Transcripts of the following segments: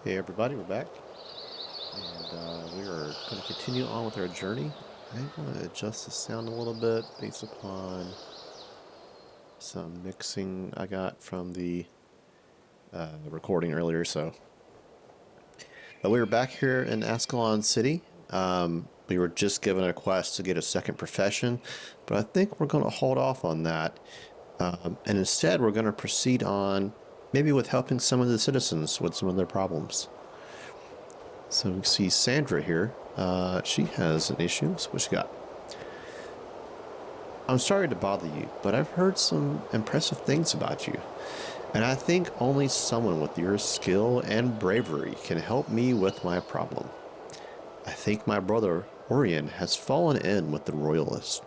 Hey everybody, we're back, and we are going to continue on with our journey. I want to adjust the sound a little bit based upon some mixing I got from the recording earlier. But we were back here in Ascalon City. We were just given a quest to get a second profession, but I think we're going to hold off on that, and instead we're going to proceed on maybe with helping some of the citizens with some of their problems. So we see Sandra here. She has an issue. So what she got? I'm sorry to bother you, but I've heard some impressive things about you. And I think only someone with your skill and bravery can help me with my problem. I think my brother, Orion, has fallen in with the Royalists.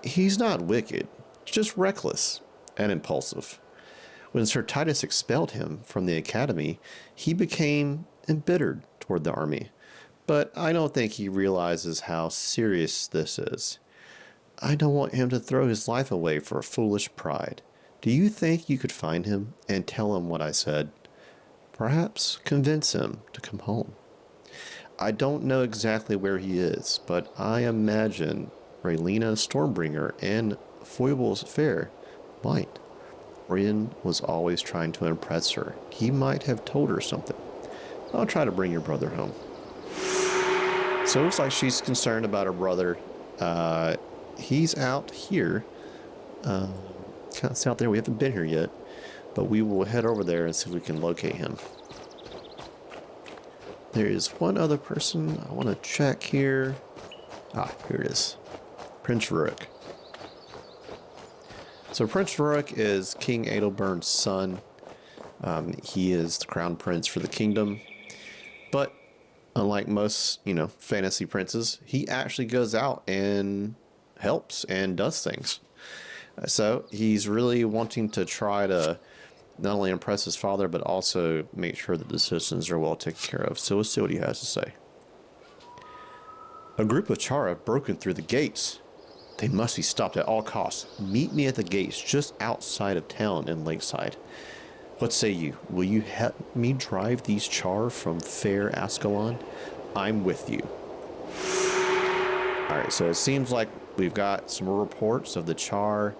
He's not wicked, just reckless and impulsive. When Sir Titus expelled him from the academy, he became embittered toward the army. But I don't think he realizes how serious this is. I don't want him to throw his life away for foolish pride. Do you think you could find him and tell him what I said? Perhaps convince him to come home. I don't know exactly where he is, but I imagine Raylina Stormbringer and Foible's Fair might. Orion was always trying to impress her. He might have told her something. I'll try to bring your brother home. So it looks like she's concerned about her brother. He's out here. Kind of out there. We haven't been here yet, but we will head over there and see if we can locate him. There is one other person I want to check here. Here it is. Prince Rurik. So Prince Rurik is King Adalbern's son. He is the crown prince for the kingdom. But unlike most, fantasy princes, he actually goes out and helps and does things. So he's really wanting to try to not only impress his father, but also make sure that the citizens are well taken care of. So let's see what he has to say. A group of Chara have broken through the gates. They must be stopped at all costs. Meet me at the gates just outside of town in Lakeside. What say you? Will you help me drive these Char from fair Ascalon? I'm with you. Alright, so it seems like we've got some reports of the Char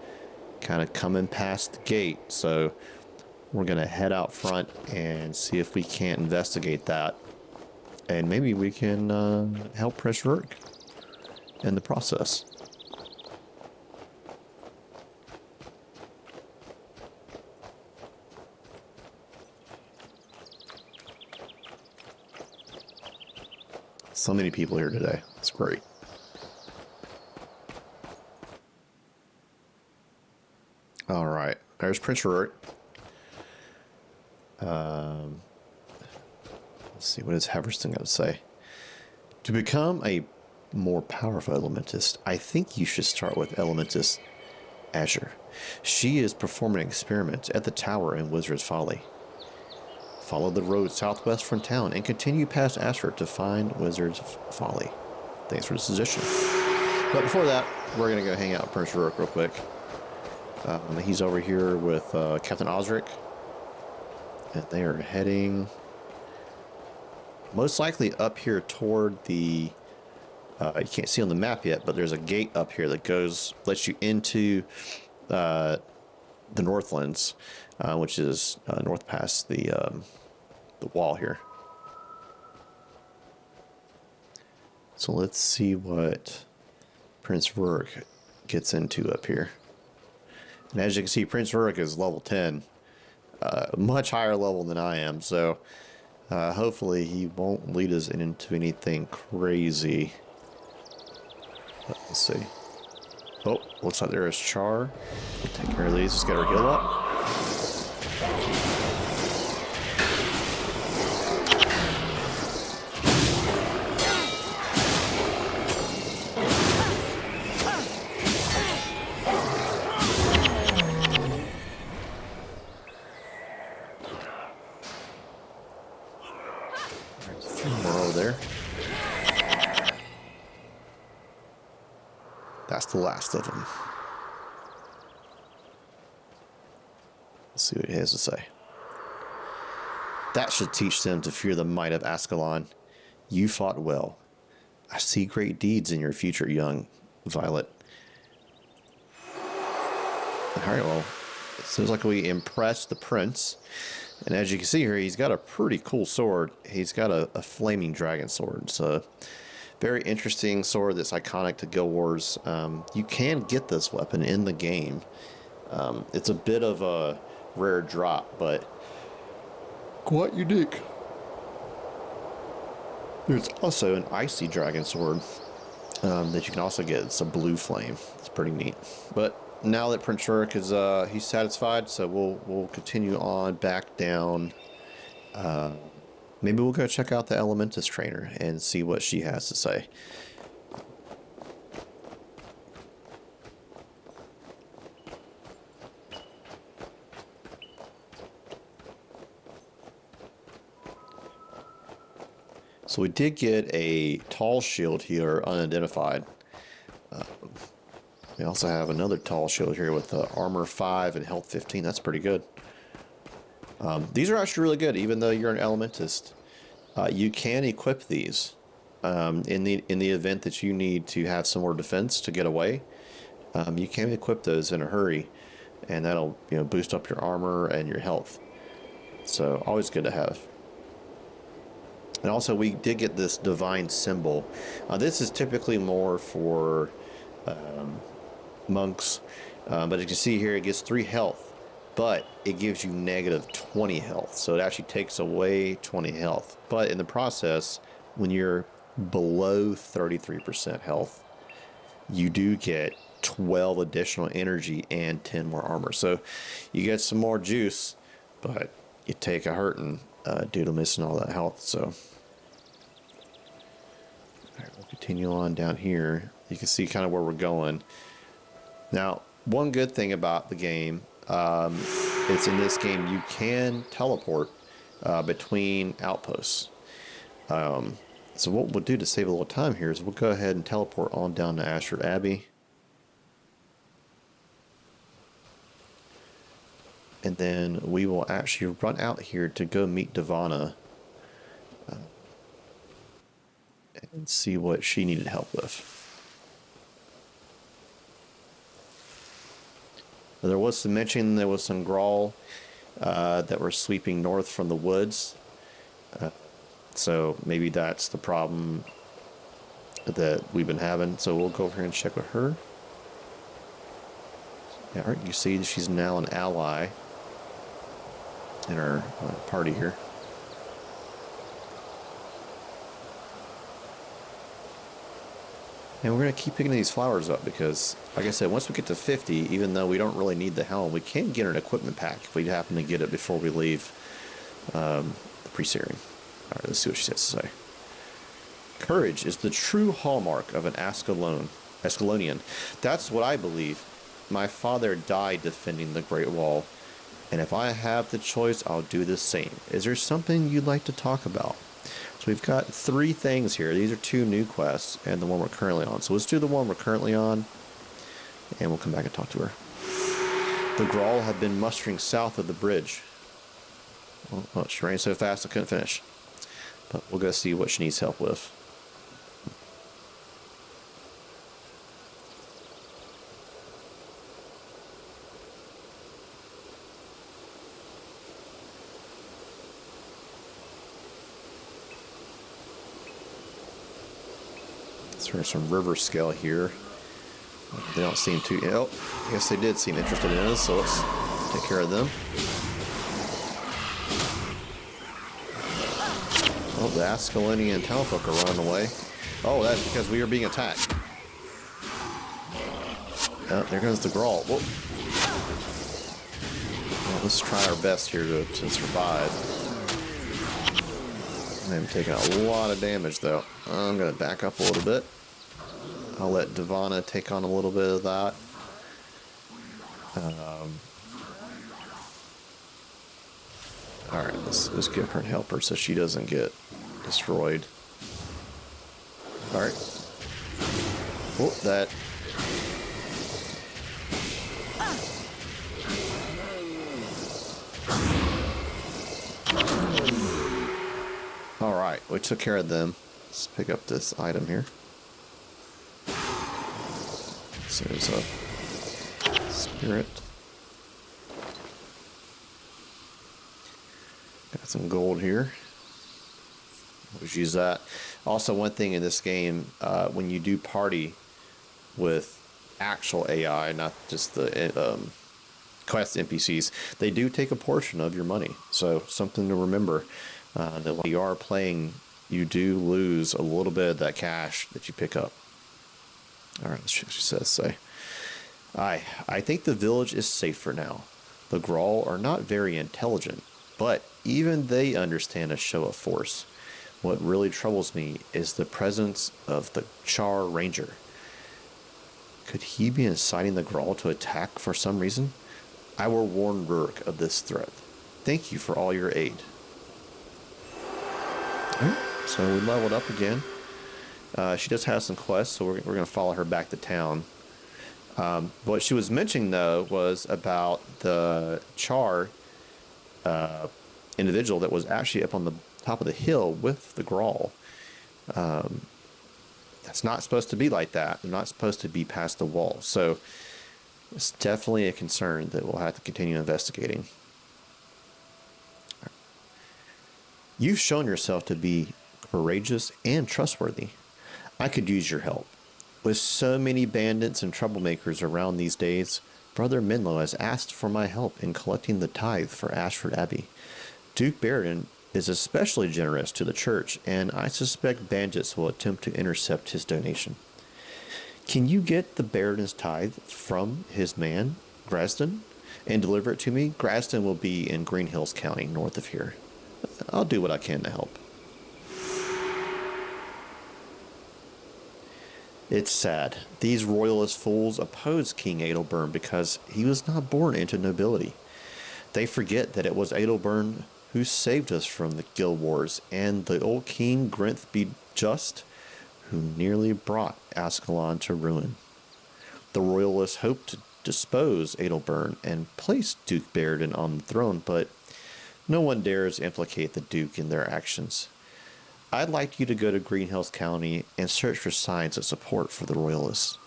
kind of coming past the gate. So we're going to head out front and see if we can't investigate that. And maybe we can help Prince Rurik in the process. So many people here today. It's great. All right. There's Prince Rurik. Let's see. What does Haverston got to say? To become a more powerful elementist, I think you should start with Elementist Azure. She is performing experiments at the tower in Wizard's Folly. Follow the road southwest from town and continue past Asher to find Wizard's Folly. Thanks for the suggestion. But before that, we're going to go hang out with Prince Rurik real quick. He's over here with Captain Osric. And they are heading most likely up here toward the... you can't see on the map yet, but there's a gate up here that lets you into the Northlands, which is north past the wall here. So let's see what Prince Rurik gets into up here. And as you can see, Prince Rurik is level 10, much higher level than I am. So hopefully he won't lead us into anything crazy. Let's see. Oh, looks like there is Char. We'll take care of these. Just get our heal up. There's a few more over there. That's the last of them. Let's see what he has to say. That should teach them to fear the might of Ascalon. You fought well. I see great deeds in your future, young Violet. Alright, well, it seems like we impressed the prince. And as you can see here, he's got a pretty cool sword. He's got a flaming dragon sword. It's a very interesting sword that's iconic to Guild Wars. You can get this weapon in the game. It's a bit of a rare drop, but quite unique. There's also an icy dragon sword that you can also get. It's a blue flame. It's pretty neat. But now that Prince Rurik is he's satisfied, so we'll continue on back down. Maybe we'll go check out the Elementus trainer and see what she has to say. So we did get a tall shield here, unidentified. We also have another tall shield here with armor 5 and health 15. That's pretty good. These are actually really good, even though you're an elementist. You can equip these in the event that you need to have some more defense to get away. You can equip those in a hurry, and that'll boost up your armor and your health. So always good to have. And also, we did get this divine symbol. This is typically more for monks, but as you can see here, it gets 3 health, but it gives you negative 20 health. So it actually takes away 20 health. But in the process, when you're below 33% health, you do get 12 additional energy and 10 more armor. So you get some more juice, but you take a hurting due to missing all that health. So all right, we'll continue on down here. You can see kind of where we're going. Now, one good thing about the game is in this game you can teleport between outposts. So what we'll do to save a little time here is we'll go ahead and teleport on down to Ashford Abbey. And then we will actually run out here to go meet Divana and see what she needed help with. There was some mention there was some Grawl that were sweeping north from the woods. So maybe that's the problem that we've been having. So we'll go over here and check with her. Yeah, all right, you see she's now an ally in our party here. And we're going to keep picking these flowers up because, like I said, once we get to 50, even though we don't really need the helm, we can get an equipment pack if we happen to get it before we leave the pre-searing. All right, let's see what she has to say. Courage is the true hallmark of an Ascalonian. That's what I believe. My father died defending the Great Wall, and if I have the choice, I'll do the same. Is there something you'd like to talk about? So we've got 3 things here. These are 2 new quests and the one we're currently on. So let's do the one we're currently on, and we'll come back and talk to her. The Grawl have been mustering south of the bridge. Well, she ran so fast I couldn't finish. But we'll go see what she needs help with. There's some river scale here. They don't seem too... Oh, I guess they did seem interested in us, so let's take care of them. Oh, the Ascalonian townfolk are running away. Oh, that's because we are being attacked. Oh, there goes the Grawl. Whoa. Well, let's try our best here to survive. I'm taking a lot of damage, though. I'm going to back up a little bit. I'll let Divana take on a little bit of that. Alright, let's give her and help her so she doesn't get destroyed. Alright. Oh, that... All right, we took care of them. Let's pick up this item here. So there's a spirit. Got some gold here. Let's use that. Also, one thing in this game, when you do party with actual AI, not just the quest NPCs, they do take a portion of your money. So something to remember, that when you are playing, you do lose a little bit of that cash that you pick up. All right, let's see what she says. Say, I think the village is safe for now. The Grawl are not very intelligent, but even they understand a show of force. What really troubles me is the presence of the Char Ranger. Could he be inciting the Grawl to attack for some reason? I will warn Rurk of this threat. Thank you for all your aid. Alright, so we leveled up again. She does have some quests, so we're going to follow her back to town. What she was mentioning, though, was about the Char individual that was actually up on the top of the hill with the Grawl. That's not supposed to be like that. They're not supposed to be past the wall. So it's definitely a concern that we'll have to continue investigating. You've shown yourself to be courageous and trustworthy. I could use your help. With so many bandits and troublemakers around these days, Brother Menlo has asked for my help in collecting the tithe for Ashford Abbey. Duke Barrington is especially generous to the church, and I suspect bandits will attempt to intercept his donation. Can you get the Barrington's tithe from his man, Graston, and deliver it to me? Graston will be in Green Hills County, north of here. I'll do what I can to help. It's sad. These royalist fools oppose King Adelburn because he was not born into nobility. They forget that it was Adelburn who saved us from the guild wars, and the old king Grinth be just, who nearly brought Ascalon to ruin. The royalists hoped to depose Adelburn and place Duke Barrington on the throne, but no one dares implicate the Duke in their actions. I'd like you to go to Green Hills County and search for signs of support for the royalists.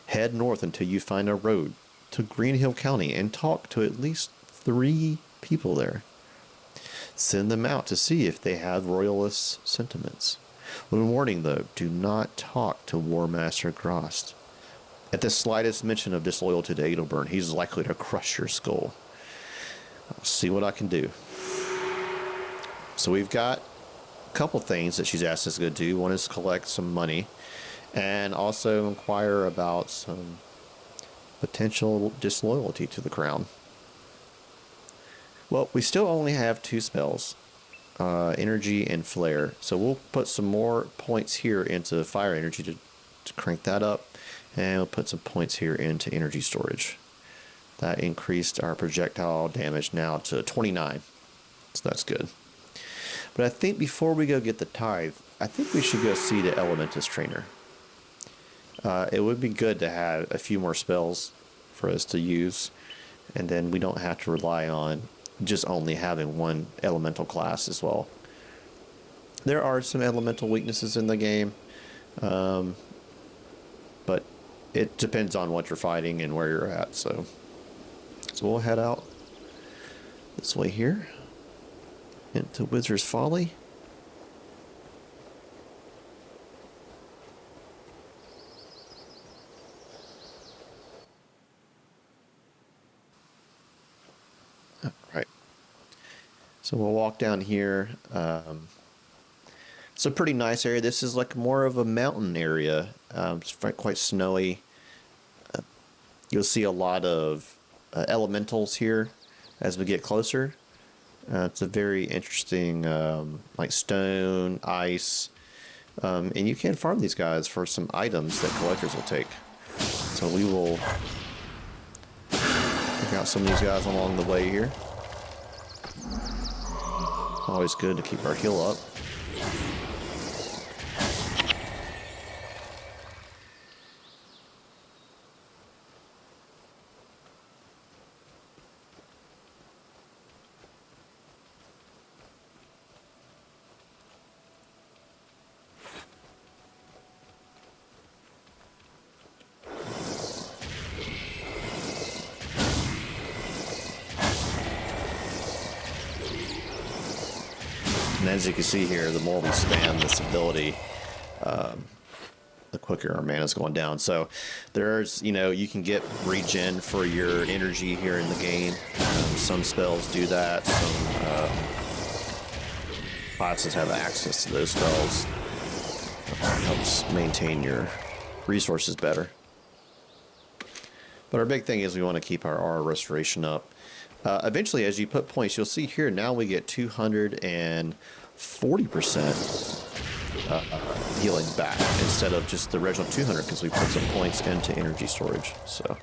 Head north until you find a road to Green Hill County and talk to at least 3 people there. Send them out to see if they have royalist sentiments. One warning, though, do not talk to War Master Grost. At the slightest mention of disloyalty to Adelburn, he's likely to crush your skull. I'll see what I can do. So we've got a couple things that she's asked us to do. One is collect some money, and also inquire about some potential disloyalty to the crown. Well, we still only have 2 spells, energy and flare. So we'll put some more points here into fire energy to crank that up. And we'll put some points here into energy storage. That increased our projectile damage now to 29. So that's good. But I think before we go get the tithe, I think we should go see the Elementus trainer. It would be good to have a few more spells for us to use. And then we don't have to rely on just only having one elemental class as well. There are some elemental weaknesses in the game, but it depends on what you're fighting and where you're at. So we'll head out this way here into Wizard's Folly. Right. So we'll walk down here. It's a pretty nice area. This is like more of a mountain area. It's quite snowy. You'll see a lot of elementals here as we get closer. It's a very interesting, like stone, ice, and you can farm these guys for some items that collectors will take. So we will pick out some of these guys along the way here. Always good to keep our heal up. And as you can see here, the more we spam this ability, the quicker our mana is going down. So there's, you can get regen for your energy here in the game. Some spells do that. Some classes have access to those spells. Helps maintain your resources better. But our big thing is we want to keep our aura restoration up. Eventually, as you put points, you'll see here now we get 240% healing back instead of just the original 200 because we put some points into energy storage. So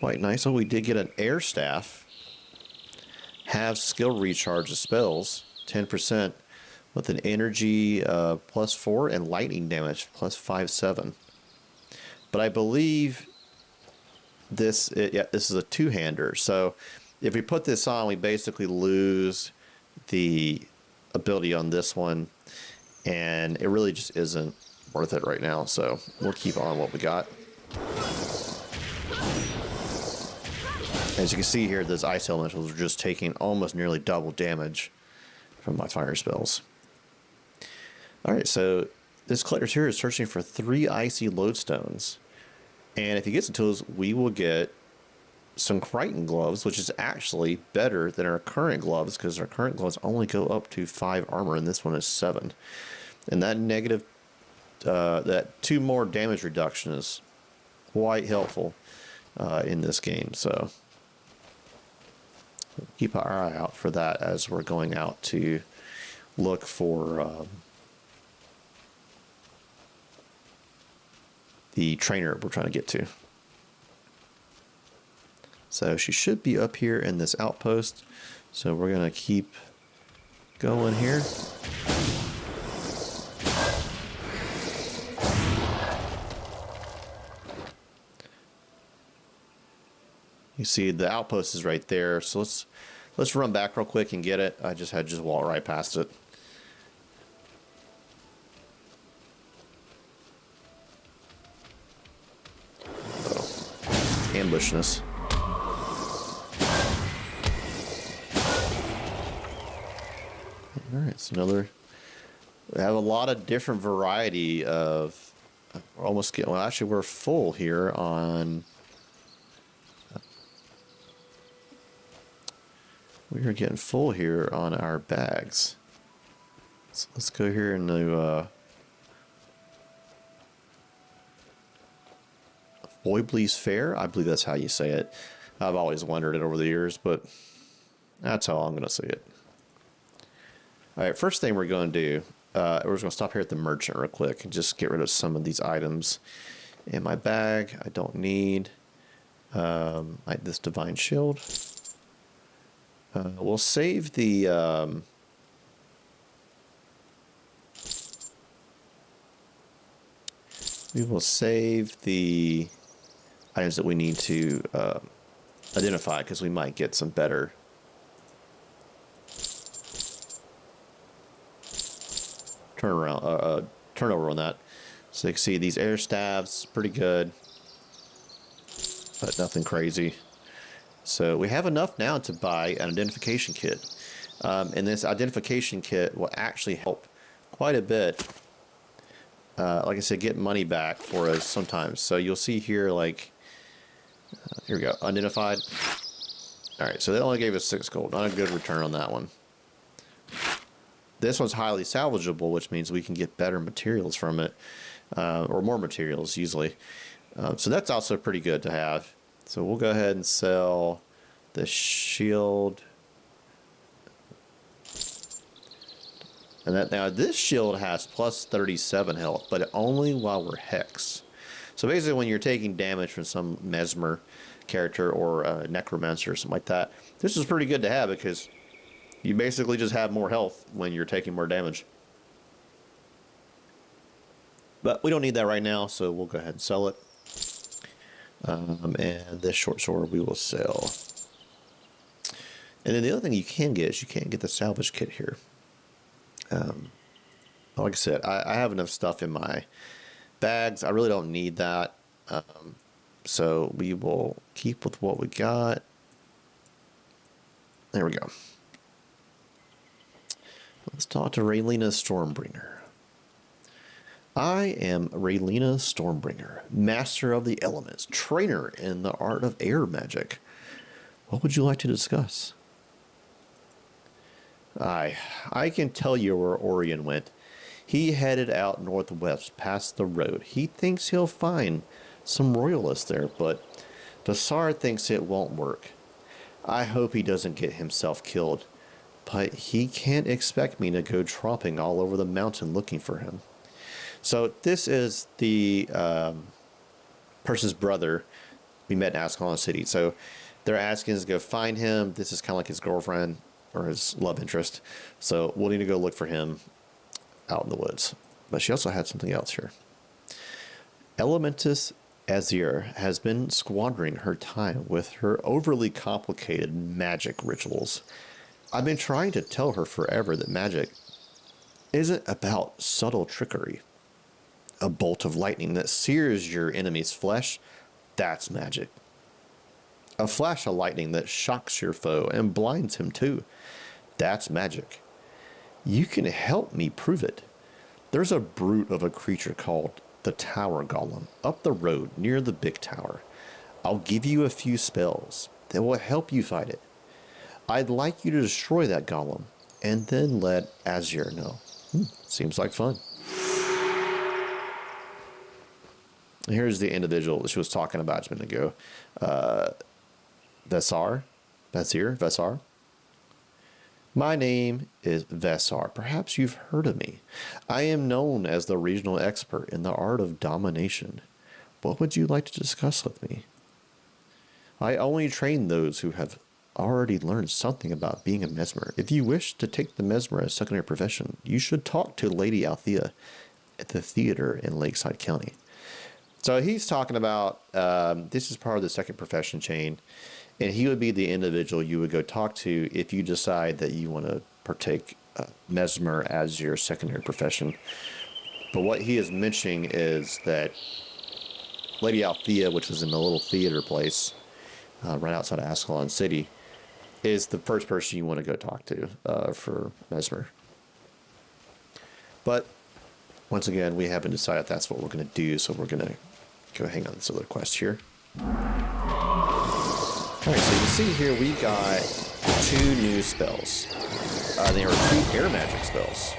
quite nice. Oh, we did get an air staff. Have skill recharge of spells, 10% with an energy +4 and lightning damage +5/7. But I believe this is a two-hander. So if we put this on, we basically lose the ability on this one, and it really just isn't worth it right now. So we'll keep on what we got. As you can see here, those ice elementals are just taking almost nearly double damage from my fire spells. All right, so this collector here is searching for 3 icy lodestones. And if he gets it to us, we will get some Crichton gloves, which is actually better than our current gloves because our current gloves only go up to 5 armor, and this one is 7. And that that 2 more damage reduction is quite helpful in this game. So keep our eye out for that as we're going out to look for the trainer we're trying to get to. So she should be up here in this outpost. So we're going to keep going here. You see the outpost is right there. So let's run back real quick and get it. I just had to walk right past it. Ambushing us. All right, so we have a lot of different variety of, actually we're full here on, we are getting full here on our bags. So let's go here and do, Foibley's Fair. I believe that's how you say it. I've always wondered it over the years, but that's how I'm going to say it. All right, first thing we're going to do, we're just going to stop here at the merchant real quick and just get rid of some of these items in my bag. I don't need like this divine shield. We'll save the we will save the items that we need to identify because we might get some better turnover on that. So you can see these air staves, pretty good, but nothing crazy. So we have enough now to buy an identification kit. And this identification kit will actually help quite a bit. Like I said, get money back for us sometimes. So you'll see here, like, here we go, identified. All right, so they only gave us 6 gold. Not a good return on that one. This one's highly salvageable, which means we can get better materials from it, or more materials usually. So that's also pretty good to have. So we'll go ahead and sell the shield. And that, now this shield has plus 37 health, but only while we're hex. So basically when you're taking damage from some mesmer character or a necromancer or something like that, this is pretty good to have because you basically just have more health when you're taking more damage. But we don't need that right now, so we'll go ahead and sell it. And this short sword we will sell. And then the other thing you can get is you can get the salvage kit here. Like I said, I have enough stuff in my bags. I really don't need that. So we will keep with what we got. There we go. Let's talk to Raylena Stormbringer. I am Raylena Stormbringer, master of the elements, trainer in the art of air magic. What would you like to discuss? I can tell you where Orion went. He headed out northwest past the road. He thinks he'll find some royalists there, but Vasar thinks it won't work. I hope he doesn't get himself killed, but he can't expect me to go tromping all over the mountain looking for him. So this is the person's brother we met in Ascalon City. So they're asking us to go find him. This is kind of like his girlfriend or his love interest. So we'll need to go look for him out in the woods. But she also had something else here. Elementus Azir has been squandering her time with her overly complicated magic rituals. I've been trying to tell her forever that magic isn't about subtle trickery. A bolt of lightning that sears your enemy's flesh, that's magic. A flash of lightning that shocks your foe and blinds him too, that's magic. You can help me prove it. There's a brute of a creature called the Tower Golem up the road near the big tower. I'll give you a few spells that will help you fight it. I'd like you to destroy that golem and then let Azir know. Seems like fun. Here's the individual that she was talking about just a minute ago. Vesar. My name is Vesar. Perhaps you've heard of me. I am known as the regional expert in the art of domination. What would you like to discuss with me? I only train those who have already learned something about being a mesmer. If you wish to take the mesmer as a secondary profession, you should talk to Lady Althea at the theater in Lakeside County. So he's talking about this is part of the second profession chain, and he would be the individual you would go talk to if you decide that you want to partake mesmer as your secondary profession. But what he is mentioning is that Lady Althea, which is in the little theater place right outside of Ascalon City, is the first person you want to go talk to for mesmer. But once again, we haven't decided if that's what we're going to do, so we're going to go hang on this other quest here. Alright, so you can see here we got 2 new spells. They are 2 air magic spells.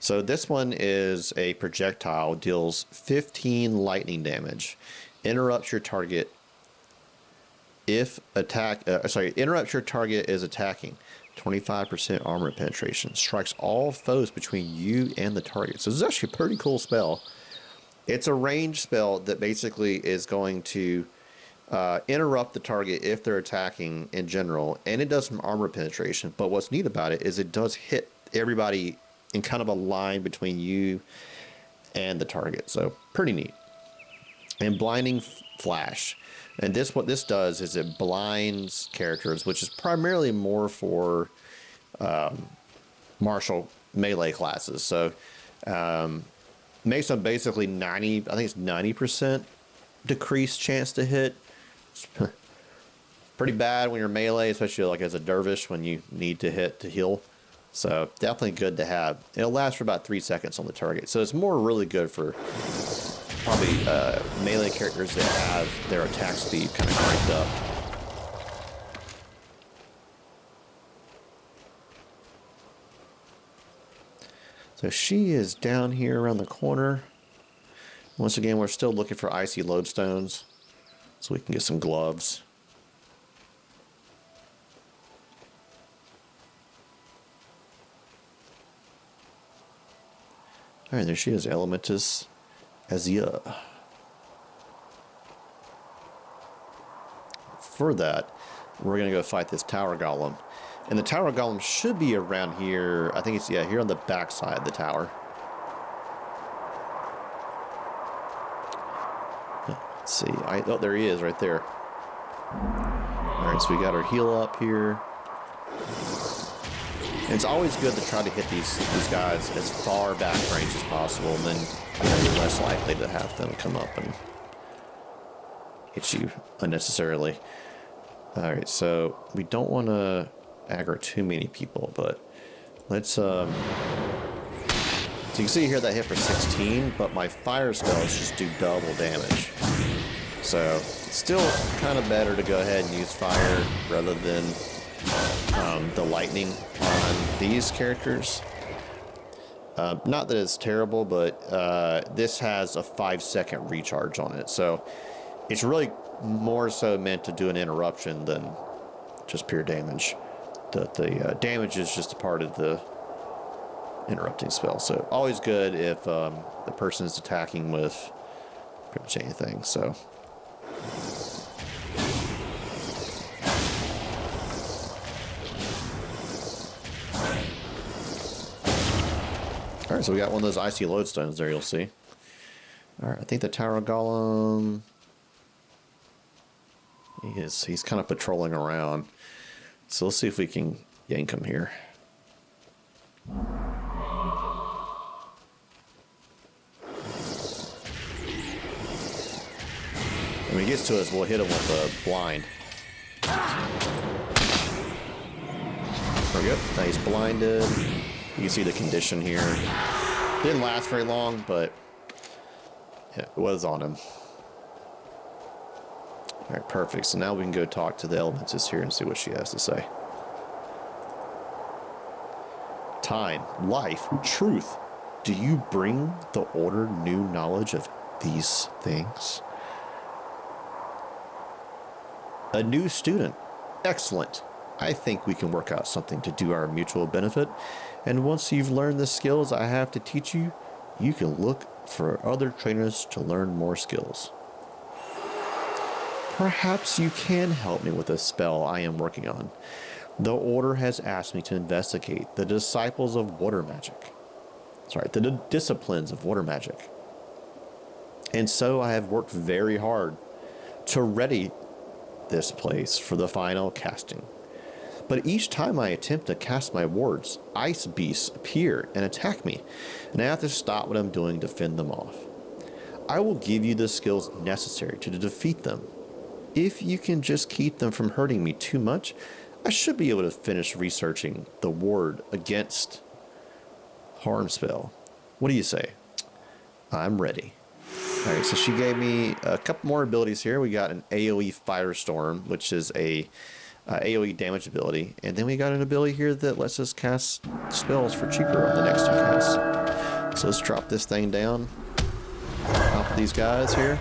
So this one is a projectile, deals 15 lightning damage, interrupts your target interrupts your target is attacking, 25% armor penetration, strikes all foes between you and the target. So this is actually a pretty cool spell. It's a ranged spell that basically is going to interrupt the target if they're attacking in general, and it does some armor penetration. But what's neat about it is it does hit everybody in kind of a line between you and the target. So pretty neat. And blinding flash. And what this does is it blinds characters, which is primarily more for martial melee classes. So makes them basically 90% decreased chance to hit. It's pretty bad when you're melee, especially like as a dervish when you need to hit to heal. So definitely good to have. It'll last for about 3 seconds on the target. So it's more really good for probably melee characters that have their attack speed kind of cranked up. So she is down here around the corner. Once again, we're still looking for icy lodestones so we can get some gloves. All right, there she is, Elementus Azia. For that, we're going to go fight this tower golem. And the tower golem should be around here. I think it's, yeah, here on the back side of the tower. Let's see. Oh, there he is right there. All right, so we got our heal up here. And it's always good to try to hit these guys as far back range as possible, and then you're less likely to have them come up and hit you unnecessarily. All right, so we don't want to aggro too many people, but Let's so you can see here that hit for 16, but my fire spells just do double damage. So still kind of better to go ahead and use fire rather than the lightning on these characters. Not that it's terrible, but this has a 5-second recharge on it. So it's really more so meant to do an interruption than just pure damage. The damage is just a part of the interrupting spell. So always good if the person is attacking with pretty much anything. So all right, so we got one of those icy lodestones there, you'll see. All right, I think the Tower Golem, he's kind of patrolling around. So let's see if we can yank him here. When he gets to us, we'll hit him with a blind. There we go. Now he's blinded. You can see the condition here. Didn't last very long, but yeah, it was on him. All right, perfect. So now we can go talk to the Elementist here and see what she has to say. Time, life, truth. Do you bring the Order new knowledge of these things? A new student. Excellent. I think we can work out something to do our mutual benefit. And once you've learned the skills I have to teach you, you can look for other trainers to learn more skills. Perhaps you can help me with a spell I am working on. The Order has asked me to investigate the disciples of water magic. The disciplines of water magic. And so I have worked very hard to ready this place for the final casting. But each time I attempt to cast my wards, ice beasts appear and attack me, and I have to stop what I'm doing to fend them off. I will give you the skills necessary to defeat them. If you can just keep them from hurting me too much, I should be able to finish researching the ward against harm spell. What do you say? I'm ready. All right, so she gave me a couple more abilities here. We got an AoE Firestorm, which is a AoE damage ability. And then we got an ability here that lets us cast spells for cheaper on the next 2 casts. So let's drop this thing down. Top of these guys here.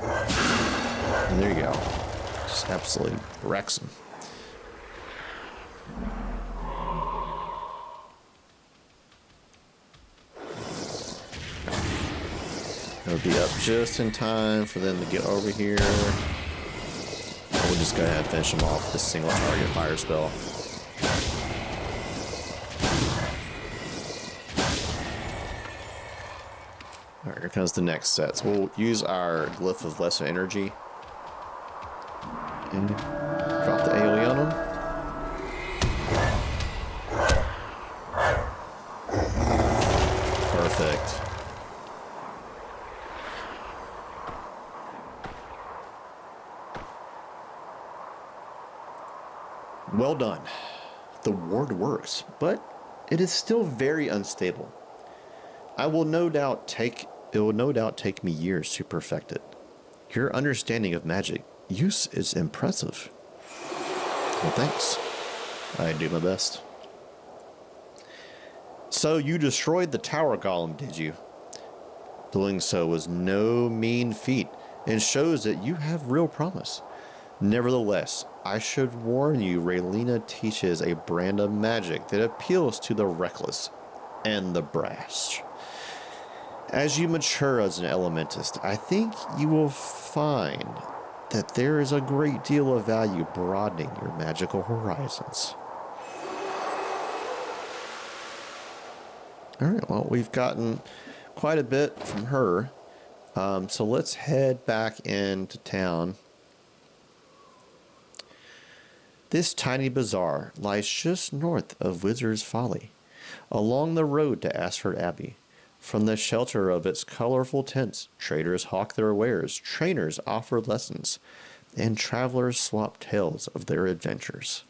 And there you go. Just absolutely wrecks them. It'll be up just in time for them to get over here. We'll just go ahead and finish them off with a single target fire spell. Alright, here comes the next set. So we'll use our Glyph of Lesser Energy and drop the AoE on them. Perfect. Well done. The ward works, but it is still very unstable. It will no doubt take me years to perfect it. Your understanding of magic use is impressive. Well, thanks. I do my best. So you destroyed the Tower Golem, did you? Doing so was no mean feat and shows that you have real promise. Nevertheless, I should warn you, Raylina teaches a brand of magic that appeals to the reckless and the brash. As you mature as an elementist, I think you will find that there is a great deal of value broadening your magical horizons. Alright, well, we've gotten quite a bit from her. So let's head back into town. This tiny bazaar lies just north of Wizard's Folly, along the road to Ashford Abbey. From the shelter of its colorful tents, traders hawk their wares, trainers offer lessons, and travelers swap tales of their adventures.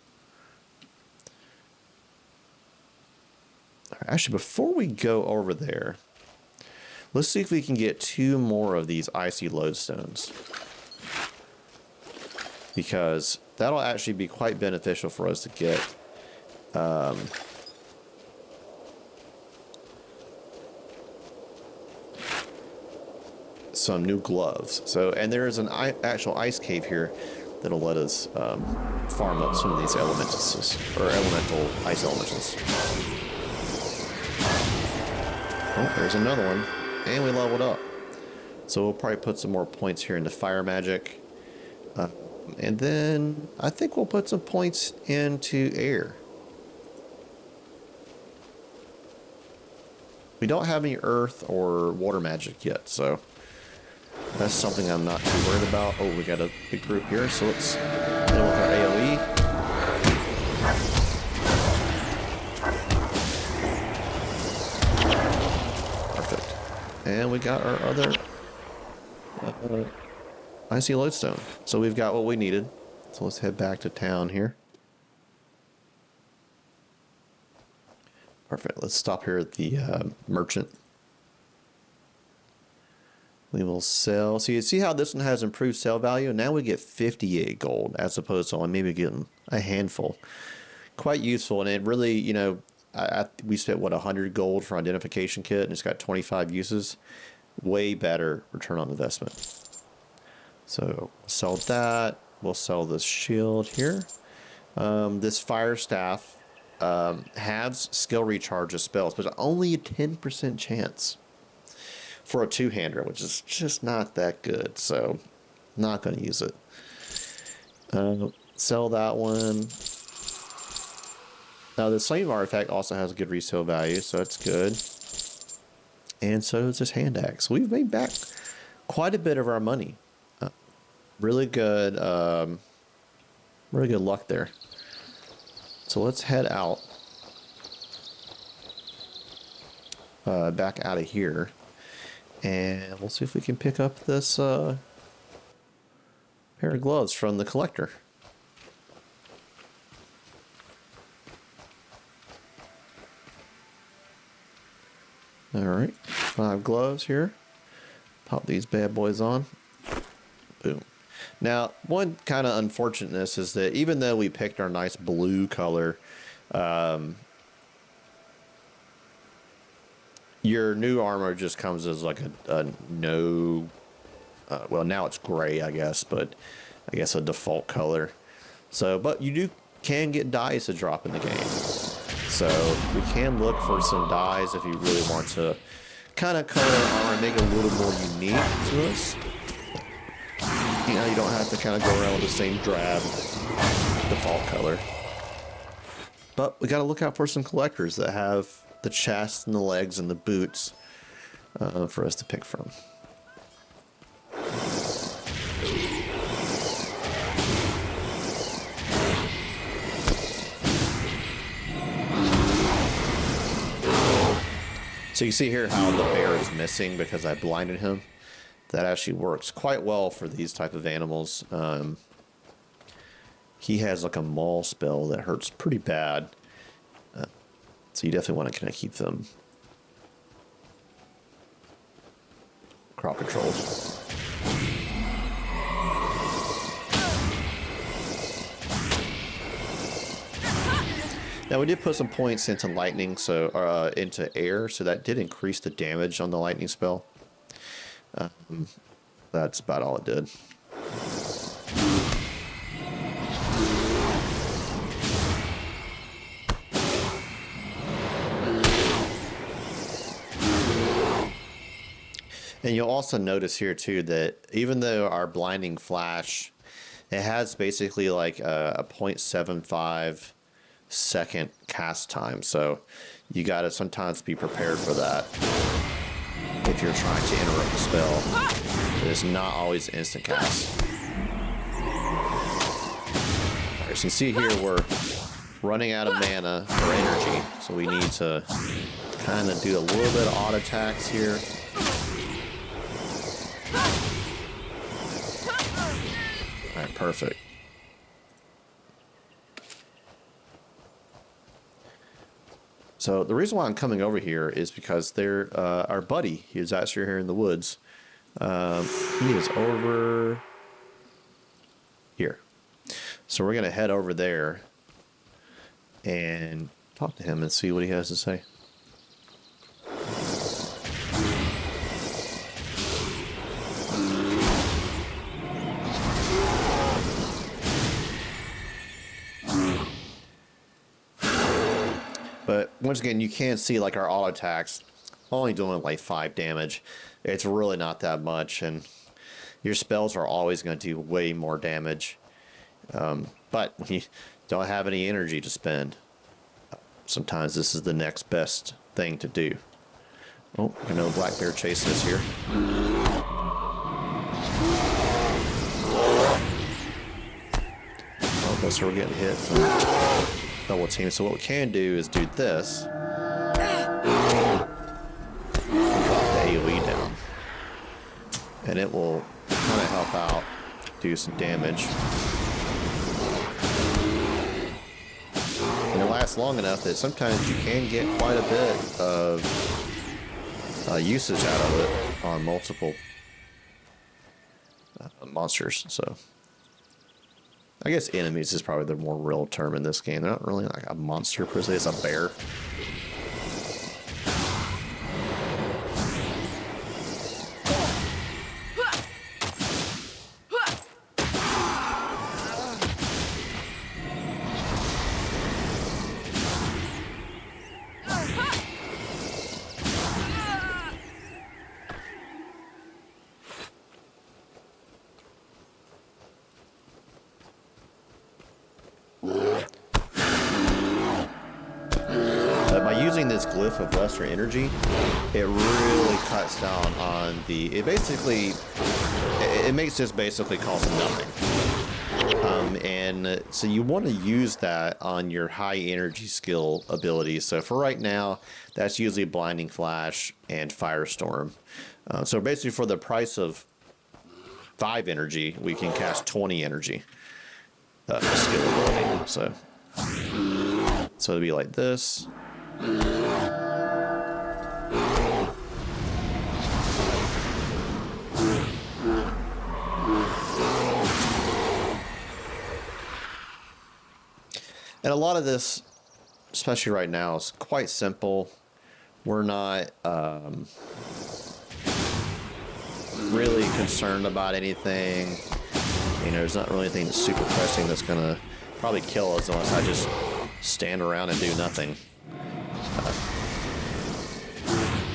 Actually, before we go over there, let's see if we can get 2 more of these icy lodestones. Because that'll actually be quite beneficial for us to get some new gloves. So, and there's an actual ice cave here that'll let us farm up some of these elementals, or elemental ice elementals. Oh, there's another one, and we leveled up. So we'll probably put some more points here into fire magic, and then I think we'll put some points into air. We don't have any earth or water magic yet, so that's something I'm not too worried about. Oh, we got a big group here, so let's deal with our AoE. Perfect. And we got our other icy lodestone. So we've got what we needed. So let's head back to town here. Perfect. Let's stop here at the merchant. We will sell. So you see how this one has improved sale value? Now we get 58 gold as opposed to only maybe getting a handful. Quite useful. And it really, you know, we spent, what, 100 gold for identification kit, and it's got 25 uses. Way better return on investment. So sell that. We'll sell this shield here. This fire staff halves skill recharge of spells, but only a 10% chance for a two-hander, which is just not that good, so not going to use it. Sell that one. Now the Slave Artifact also has a good resale value, so that's good. And so does this hand axe. We've made back quite a bit of our money. Really good luck there. So let's head out. Back out of here. And we'll see if we can pick up this pair of gloves from the collector. Alright, 5 gloves here. Pop these bad boys on. Boom. Now, one kind of unfortunateness is that even though we picked our nice blue color, your new armor just comes as like a no, well, now it's gray, I guess, but I guess a default color. So, but you can get dyes to drop in the game. So we can look for some dyes if you really want to kind of color our armor and make it a little more unique to us. You know, you don't have to kind of go around with the same drab default color. But we got to look out for some collectors that have the chest and the legs and the boots for us to pick from. So you see here how the bear is missing because I blinded him. That actually works quite well for these type of animals. He has like a maul spell that hurts pretty bad. So you definitely want to kind of keep them crowd controlled. Now we did put some points into lightning, so into air, so that did increase the damage on the lightning spell. That's about all it did. And you'll also notice here too that even though our blinding flash, it has basically like a 0.75 second cast time, so you got to sometimes be prepared for that if you're trying to interrupt the spell. It's not always instant cast. Alright, so you can see here we're running out of mana or energy, so we need to kind of do a little bit of auto attacks here. Alright, perfect. So the reason why I'm coming over here is because they're our buddy. He was actually here in the woods. He is over here. So we're gonna head over there and talk to him and see what he has to say. But once again, you can see like our auto attacks only doing like 5 damage. It's really not that much, and your spells are always going to do way more damage. But when you don't have any energy to spend, sometimes this is the next best thing to do. Oh, I know black bear chasing us here. Oh, that's where we're getting hit from double team. So what we can do is do this. Drop the AoE down. And it will kind of help out, do some damage. And it lasts long enough that sometimes you can get quite a bit of usage out of it on multiple monsters. So I guess enemies is probably the more real term in this game. They're not really like a monster per se, it's a bear. By using this glyph of lesser energy, it really cuts down on the. It makes this basically cost nothing. And so you want to use that on your high energy skill abilities. So for right now, that's usually Blinding Flash and Firestorm. So basically, for the price of 5 energy, we can cast 20 energy skill ability. So it'd be like this. And a lot of this, especially right now, is quite simple. We're not really concerned about anything. You know, there's not really anything that's super pressing that's going to probably kill us unless I just stand around and do nothing.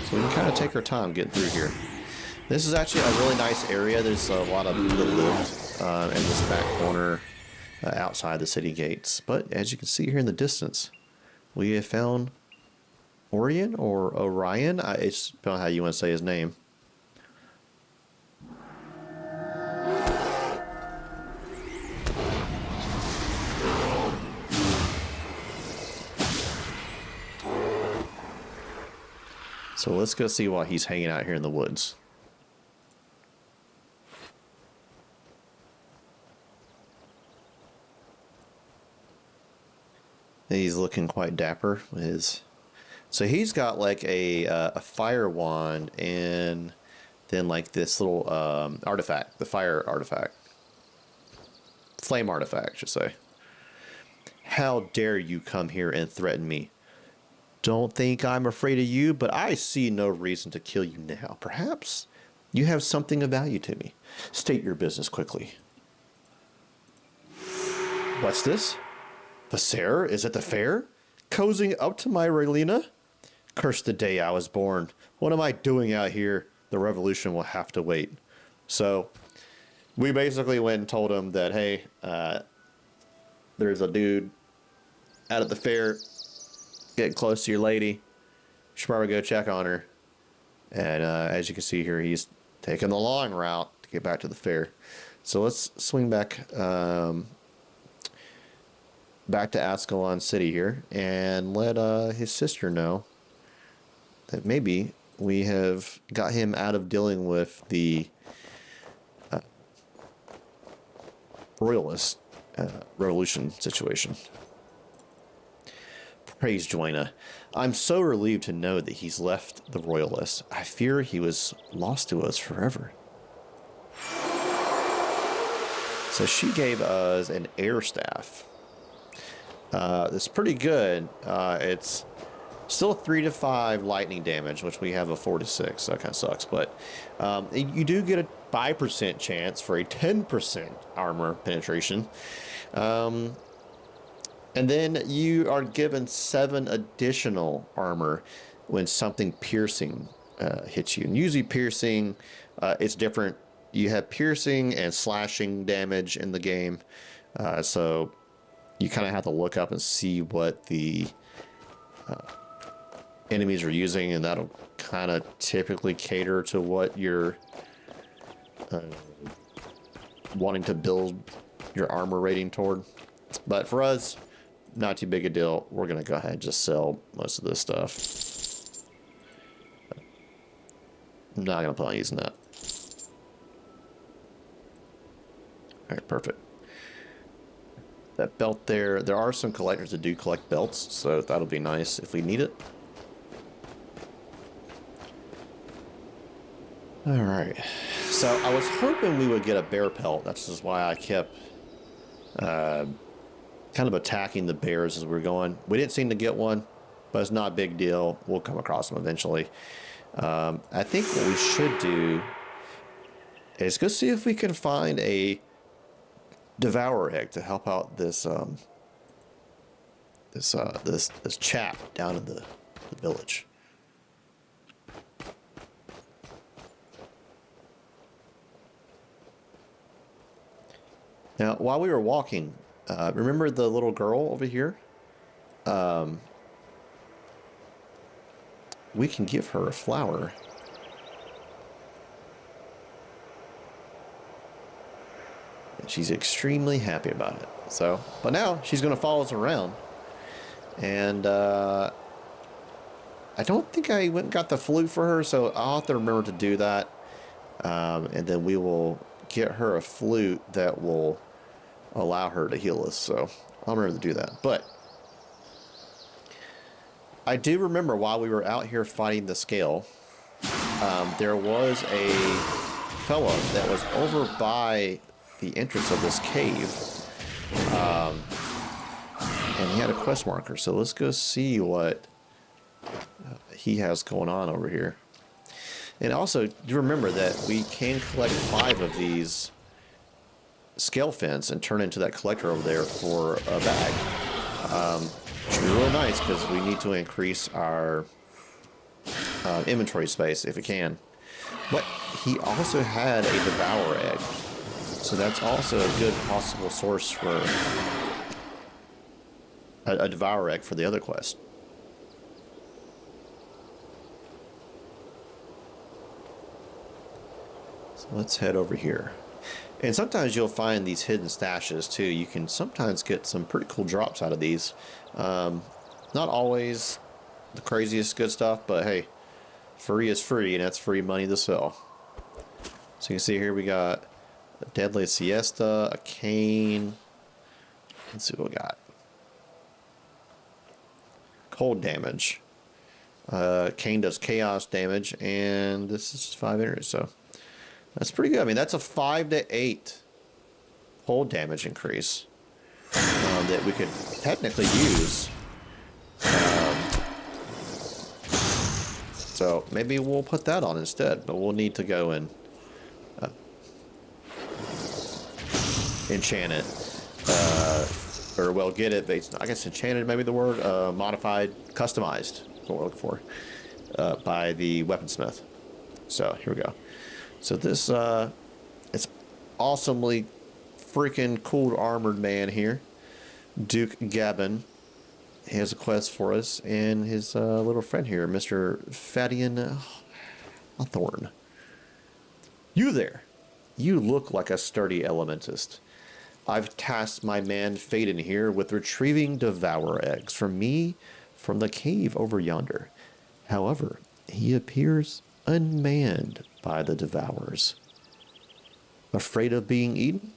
So we can kind of take our time getting through here. This is actually a really nice area. There's a lot of good lift in this back corner outside the city gates. But as you can see here in the distance, we have found Orion or Orion. It's depending on how you want to say his name. So let's go see why he's hanging out here in the woods. He's looking quite dapper with his. So he's got like a fire wand and then like this little artifact, the fire artifact, flame artifact, I should say. How dare you come here and threaten me? Don't think I'm afraid of you, but I see no reason to kill you now. Perhaps you have something of value to me. State your business quickly. What's this? Vassar is at the fair? Cozying up to my Relina? Curse the day I was born. What am I doing out here? The revolution will have to wait. So we basically went and told him that, hey, there's a dude out at the fair getting close to your lady. You should probably go check on her. And as you can see here, he's taking the long route to get back to the fair. So let's swing back back to Ascalon City here and let his sister know that maybe we have got him out of dealing with the royalist revolution situation. Praise Joanna. I'm so relieved to know that he's left the Royalists. I fear he was lost to us forever. So she gave us an air staff. It's pretty good. It's still 3 to 5 lightning damage, which we have a 4 to 6. So that kind of sucks. But you do get a 5% chance for a 10% armor penetration. And then you are given 7 additional armor when something piercing hits you. And usually piercing, it's different. You have piercing and slashing damage in the game. So you kind of have to look up and see what the enemies are using, and that'll kind of typically cater to what you're wanting to build your armor rating toward. But for us, not too big a deal. We're going to go ahead and just sell most of this stuff. I'm not going to plan on using that. All right, perfect. That belt there. There are some collectors that do collect belts, so that'll be nice if we need it. All right. So I was hoping we would get a bear pelt. That's just why I kept kind of attacking the bears as we're going. We didn't seem to get one, but it's not a big deal. We'll come across them eventually. I think what we should do is go see if we can find a devourer egg to help out this this chap down in the village. Now, while we were walking, remember the little girl over here? We can give her a flower. And she's extremely happy about it. So, but now she's going to follow us around. And I don't think I went and got the flute for her, so I'll have to remember to do that. And then we will get her a flute that will allow her to heal us. So I'll remember to do that. But I do remember while we were out here fighting the scale, there was a fella that was over by the entrance of this cave. And he had a quest marker. So let's go see what he has going on over here. And also, do remember that we can collect 5 of these scale fins and turn into that collector over there for a bag. Which would be really nice because we need to increase our inventory space if we can. But he also had a devourer egg. So that's also a good possible source for a devourer egg for the other quest. So let's head over here. And sometimes you'll find these hidden stashes too. You can sometimes get some pretty cool drops out of these. Not always the craziest good stuff, but hey, free is free, and that's free money to sell. So you can see here we got a Deadly Siesta, a cane. Let's see what we got. Cold damage. Cane does chaos damage, and this is 5 energy, so that's pretty good. I mean, that's a 5 to 8 cold damage increase that we could technically use. So maybe we'll put that on instead, but we'll need to go and enchant it. Or, well, get it. I guess enchanted may be the word. Modified, customized is what we're looking for by the weaponsmith. So here we go. So this it's awesomely freaking cool armored man here, Duke Gavin. He has a quest for us, and his little friend here, Mr. Fadian Hawthorne. You there. You look like a sturdy elementist. I've tasked my man Faden here with retrieving devourer eggs for me from the cave over yonder. However, he appears unmanned by the devourers. Afraid of being eaten?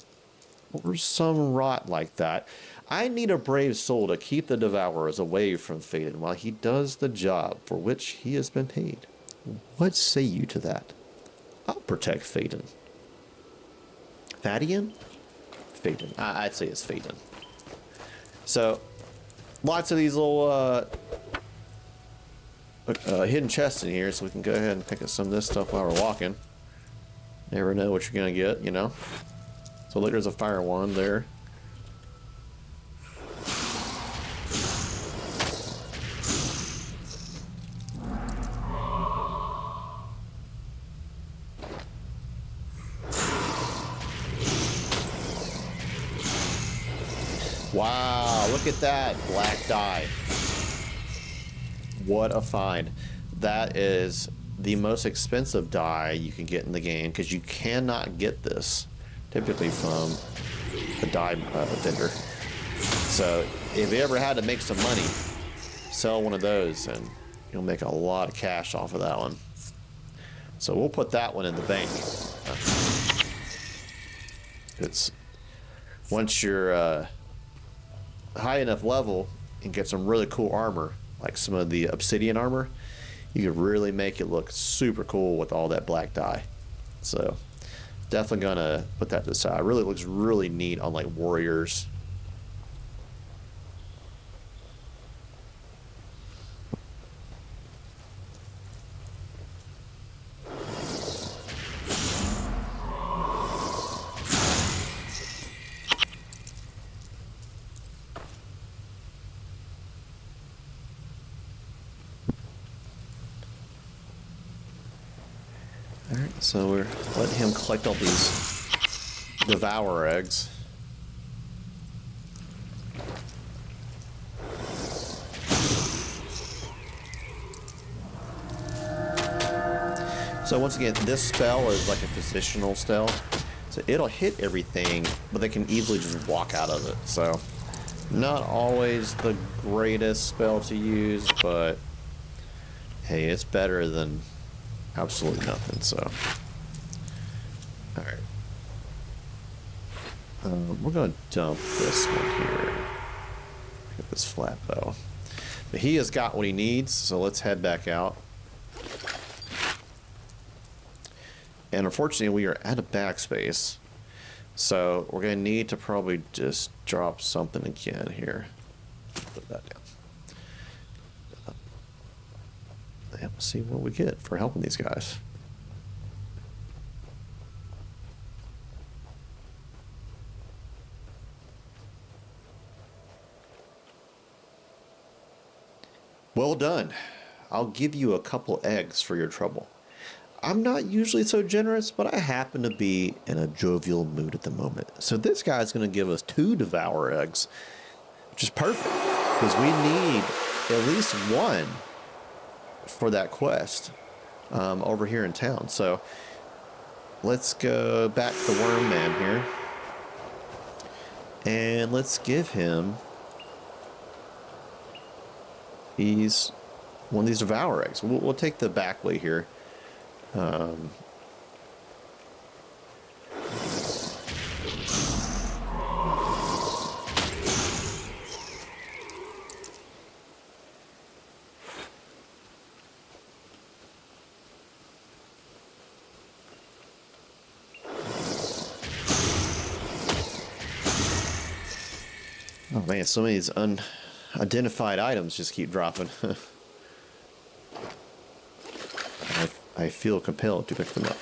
Or some rot like that. I need a brave soul to keep the Devourers away from Phaeton while he does the job for which he has been paid. What say you to that? I'll protect Phaeton. Thadian? Phaeton. I'd say it's Phaeton. So, lots of these little hidden chests in here, so we can go ahead and pick up some of this stuff while we're walking. Never know what you're gonna get, you know? So look, there's a fire wand there. Wow, look at that black dye. What a find. That is the most expensive dye you can get in the game because you cannot get this typically from a dye vendor. So if you ever had to make some money, sell one of those and you'll make a lot of cash off of that one. So we'll put that one in the bank. It's once you're high enough level and get some really cool armor, like some of the obsidian armor, you could really make it look super cool with all that black dye. So definitely gonna put that to the side. It really looks really neat on like warriors. Alright, so we're letting him collect all these Devour eggs. So once again, this spell is like a positional spell. So it'll hit everything, but they can easily just walk out of it. So not always the greatest spell to use, but hey, it's better than absolutely nothing. So all right, we're gonna dump this one here. Get this flat bow. But he has got what he needs, so let's head back out. And unfortunately, we are out of backspace. So we're going to need to probably just drop something again here. Put that down. And we'll see what we get for helping these guys. Well done. I'll give you a couple eggs for your trouble. I'm not usually so generous, but I happen to be in a jovial mood at the moment. So this guy's going to give us 2 Devour eggs, which is perfect, because we need at least one for that quest over here in town. So let's go back to the Worm Man here, and let's give him one of these Devour eggs. We'll take the back way here. Oh man, so many of these unidentified items just keep dropping. I feel compelled to pick them up.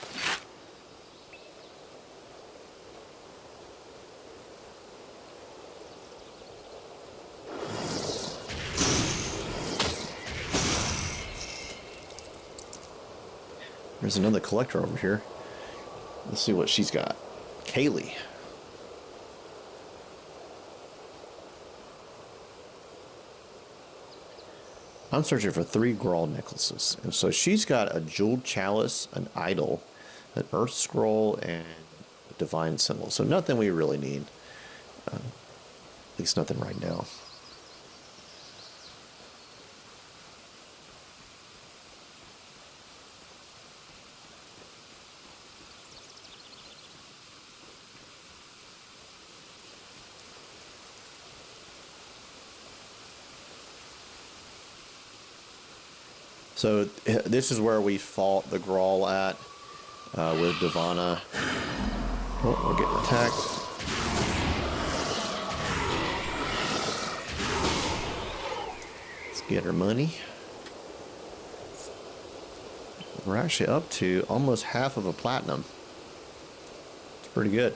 There's another collector over here. Let's see what she's got. Kaylee. I'm searching for 3 Grawl necklaces. And so she's got a jeweled chalice, an idol, an earth scroll, and a divine symbol. So nothing we really need. At least nothing right now. So this is where we fought the Grawl at with Divana. Oh, we're getting attacked. Let's get our money. We're actually up to almost half of a platinum. It's pretty good.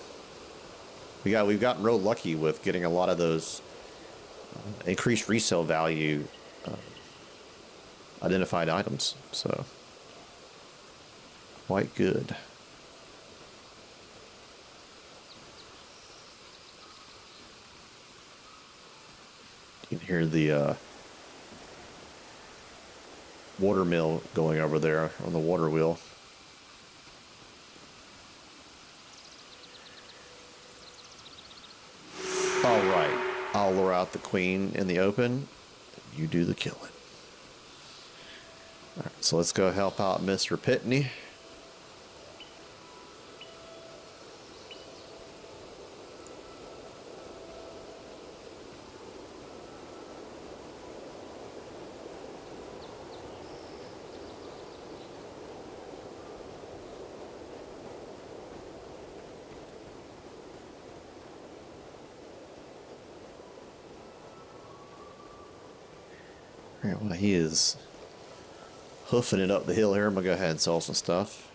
We've gotten real lucky with getting a lot of those increased resale value identified items. So quite good. You can hear the water mill going over there on the water wheel. All right, I'll lure out the queen in the open. You do the killing. All right, so let's go help out Mr. Pitney. All right, well, he is hoofing it up the hill here. I'm gonna go ahead and sell some stuff.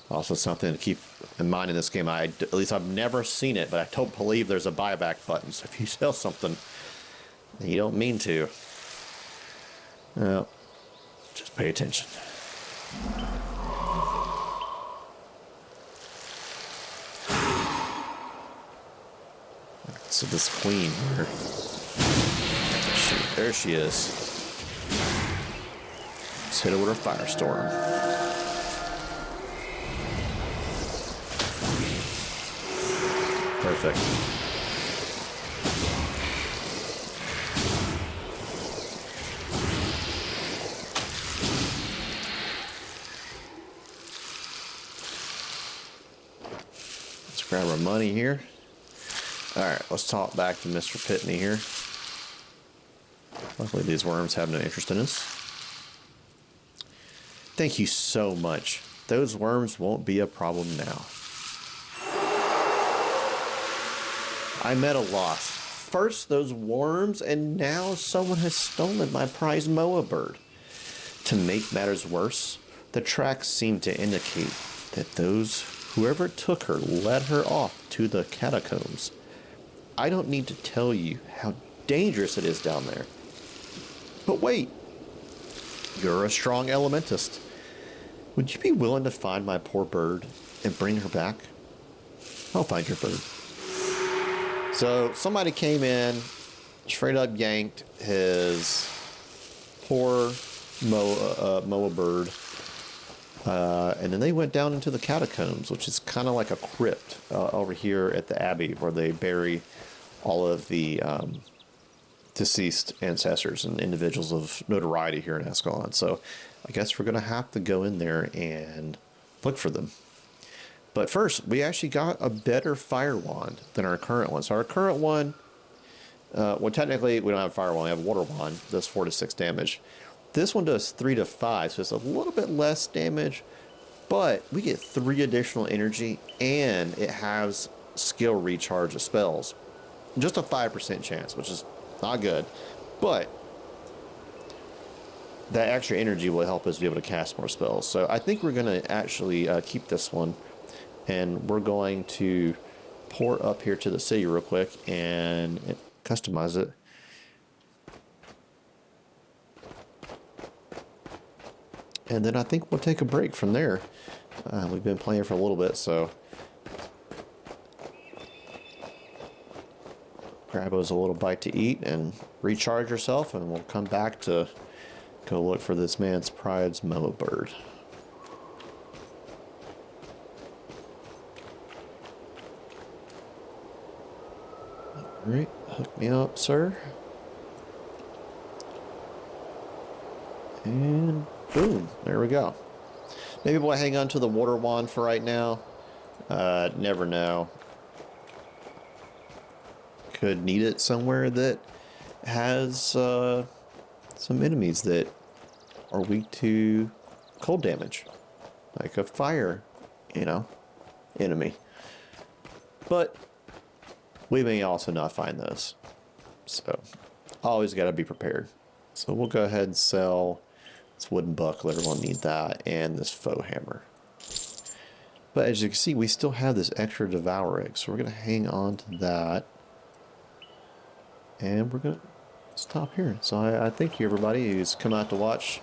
Also, something to keep in mind in this game. At least I've never seen it, but I don't believe there's a buyback button. So if you sell something and you don't mean to, just pay attention. So this queen here, there she is. Let's hit her with a firestorm. Perfect. Let's grab our money here. All right, let's talk back to Mr. Pitney here. Luckily, these worms have no interest in us. Thank you so much. Those worms won't be a problem now. I'm at a loss. First those worms, and now someone has stolen my prize Moa bird. To make matters worse, the tracks seem to indicate that whoever took her led her off to the catacombs. I don't need to tell you how dangerous it is down there. But wait, you're a strong elementist. Would you be willing to find my poor bird and bring her back? I'll find your bird. So somebody came in, straight up yanked his poor Moa bird, and then they went down into the catacombs, which is kind of like a crypt over here at the Abbey, where they bury all of the deceased ancestors and individuals of notoriety here in Ascalon. So I guess we're going to have to go in there and look for them. But first, we actually got a better fire wand than our current one. So our current one, well, technically we don't have a fire wand, we have a water wand. Does 4 to 6 damage. This one does 3 to 5, so it's a little bit less damage, but we get 3 additional energy, and it has skill recharge of spells. Just a 5% chance, which is not good, but that extra energy will help us be able to cast more spells. So I think we're going to actually keep this one. And we're going to port up here to the city real quick and customize it. And then I think we'll take a break from there. We've been playing for a little bit, so grab us a little bite to eat and recharge yourself, and we'll come back to go look for this man's pride's Moa bird. All right, hook me up, sir. And boom, there we go. Maybe we'll hang on to the water wand for right now. Never know. Could need it somewhere that has some enemies that are weak to cold damage, like a fire, you know, enemy. But we may also not find those, so always got to be prepared. So we'll go ahead and sell this wooden buckler. We'll need that, and this faux hammer. But as you can see, we still have this extra devour egg, so we're going to hang on to that. And we're going to stop here. So I thank you, everybody, who's come out to watch.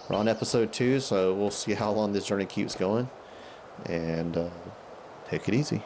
We're on episode 2, so we'll see how long this journey keeps going. And take it easy.